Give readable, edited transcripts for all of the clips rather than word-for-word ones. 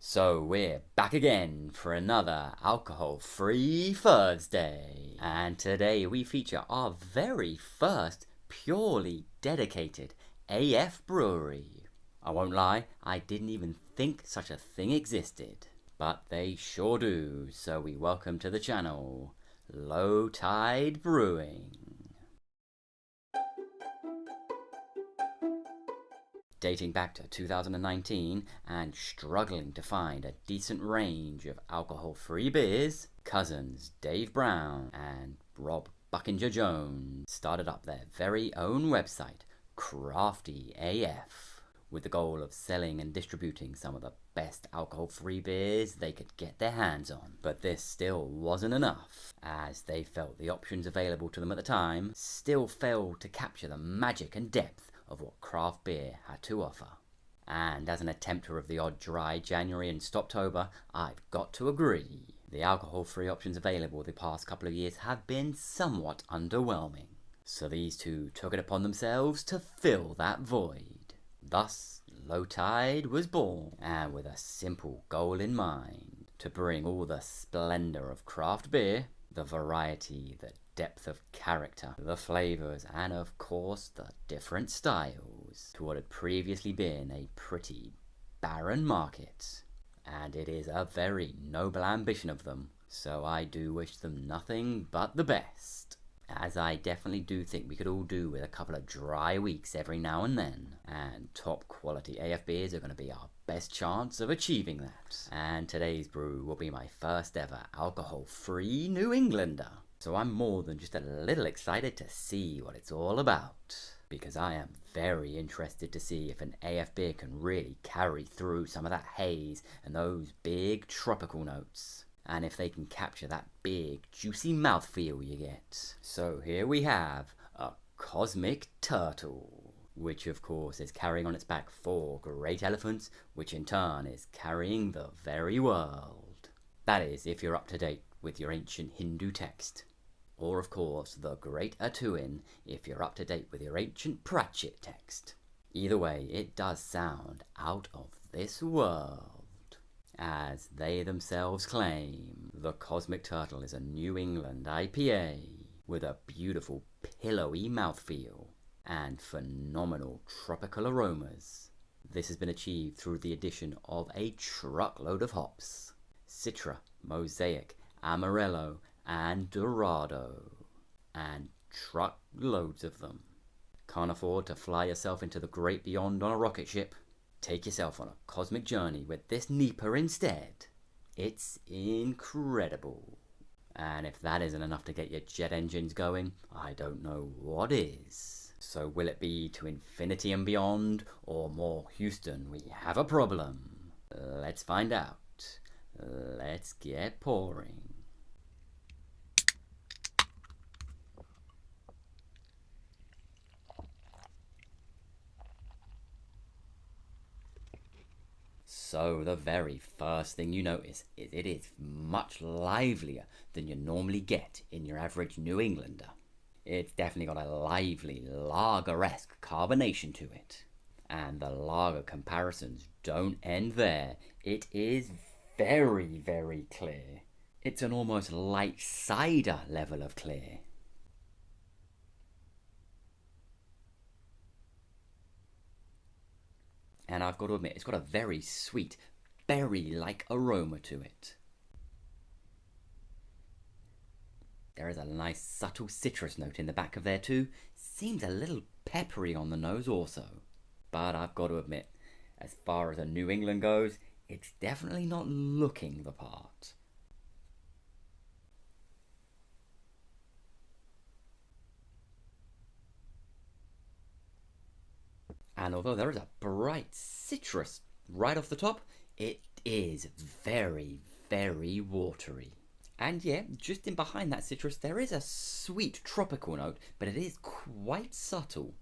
So we're back again for another Alcohol Free Thursday. And today we feature our very first purely dedicated AF brewery. I won't lie, I didn't even think such a thing existed. But they sure do, so we welcome to the channel Low Tide Brewing. Dating back to 2019 and struggling to find a decent range of alcohol-free beers, cousins Dave Brown and Rob Buckinger Jones started up their very own website, Crafty AF, with the goal of selling and distributing some of the best alcohol-free beers they could get their hands on. But this still wasn't enough, as they felt the options available to them at the time still failed to capture the magic and depth of what craft beer had to offer. And as an attempter of the odd dry January and Stoptober, I've got to agree. The alcohol-free options available the past couple of years have been somewhat underwhelming. So these two took it upon themselves to fill that void. Thus, Low Tide was born, and with a simple goal in mind, to bring all the splendor of craft beer, the variety, the depth of character, the flavors, and of course the different styles to what had previously been a pretty barren market. And it is a very noble ambition of them, so I do wish them nothing but the best, as I definitely do think we could all do with a couple of dry weeks every now and then, and top quality AF beers are going to be our best chance of achieving that. And today's brew will be my first ever alcohol-free New Englander. So I'm more than just a little excited to see what it's all about, because I am very interested to see if an AF beer can really carry through some of that haze and those big tropical notes, and if they can capture that big juicy mouthfeel you get. So here we have a Cosmic Turtle, which of course is carrying on its back 4 great elephants, which in turn is carrying the very world. That is, if you're up to date with your ancient Hindu text. Or, of course, the Great Atuin, if you're up to date with your ancient Pratchett text. Either way, it does sound out of this world. As they themselves claim, the Cosmic Turtle is a New England IPA with a beautiful pillowy mouthfeel and phenomenal tropical aromas. This has been achieved through the addition of a truckload of hops: Citra, Mosaic, Amarillo, and Dorado, and truckloads of them. Can't afford to fly yourself into the great beyond on a rocket ship? Take yourself on a cosmic journey with this NEIPA instead. It's incredible. And if that isn't enough to get your jet engines going, I don't know what is. So will it be to infinity and beyond, or more Houston, we have a problem? Let's find out. Let's get pouring. So the very first thing you notice is it is much livelier than you normally get in your average New Englander. It's definitely got a lively lager-esque carbonation to it. And the lager comparisons don't end there. It is very, very clear. It's an almost light cider level of clear. And I've got to admit, it's got a very sweet, berry-like aroma to it. There is a nice subtle citrus note in the back of there too. Seems a little peppery on the nose also. But I've got to admit, as far as a New England goes, it's definitely not looking the part. And although there is a bright citrus right off the top, it is very, very watery. And yeah, just in behind that citrus, there is a sweet tropical note, but it is quite subtle.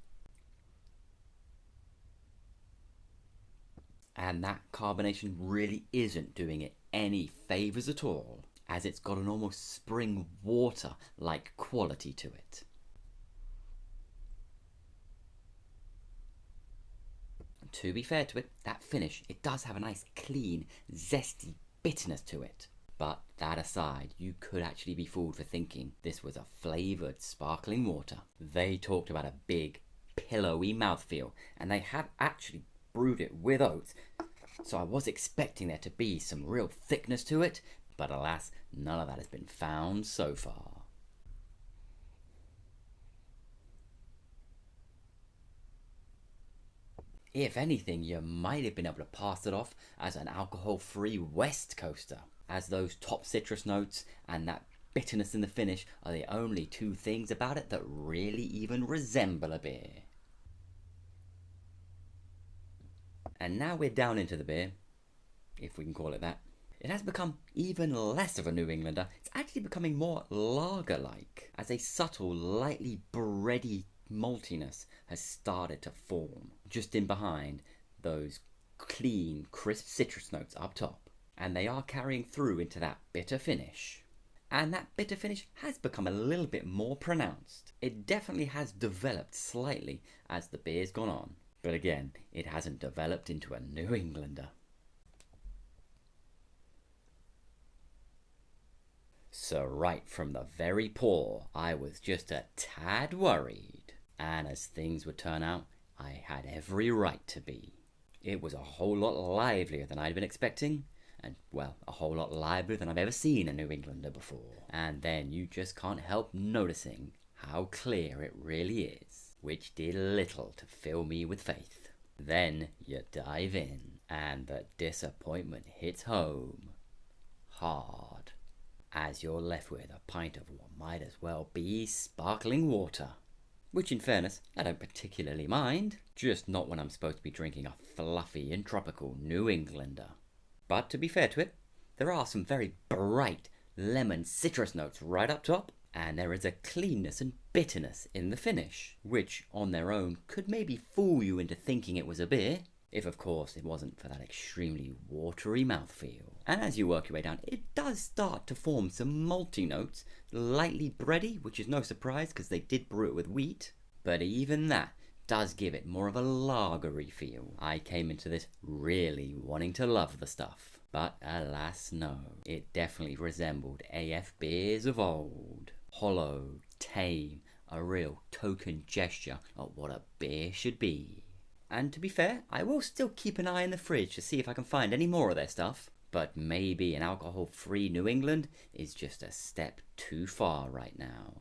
And that carbonation really isn't doing it any favours at all, as it's got an almost spring water-like quality to it. to be fair to it, that finish, it does have a nice clean, zesty bitterness to it. But that aside, you could actually be fooled for thinking this was a flavoured sparkling water. They talked about a big, pillowy mouthfeel, and they have actually brewed it with oats. So I was expecting there to be some real thickness to it, but alas, none of that has been found so far. If anything, you might have been able to pass it off as an alcohol-free West Coaster, as those top citrus notes and that bitterness in the finish are the only two things about it that really even resemble a beer. And now we're down into the beer, if we can call it that. It has become even less of a New Englander. It's actually becoming more lager-like, as a subtle, lightly bready maltiness has started to form just in behind those clean, crisp citrus notes up top, and they are carrying through into that bitter finish. And that bitter finish has become a little bit more pronounced. It definitely has developed slightly as the beer's gone on, but again, it hasn't developed into a New Englander. So right from the very pour, I was just a tad worried. And as things would turn out, I had every right to be. It was a whole lot livelier than I'd been expecting, and, well, a whole lot livelier than I've ever seen a New Englander before. And then you just can't help noticing how clear it really is, which did little to fill me with faith. Then you dive in, and the disappointment hits home hard, as you're left with a pint of what might as well be sparkling water. Which, in fairness, I don't particularly mind, just not when I'm supposed to be drinking a fluffy and tropical New Englander. But to be fair to it, there are some very bright lemon citrus notes right up top, and there is a cleanness and bitterness in the finish, which on their own could maybe fool you into thinking it was a beer, if of course it wasn't for that extremely watery mouthfeel. And as you work your way down, it does start to form some malty notes, lightly bready, which is no surprise because they did brew it with wheat, but even that does give it more of a lagery feel. I came into this really wanting to love the stuff, but alas no, it definitely resembled AF beers of old. Hollow, tame, a real token gesture of what a beer should be. And to be fair, I will still keep an eye in the fridge to see if I can find any more of their stuff. But maybe an alcohol-free New England is just a step too far right now.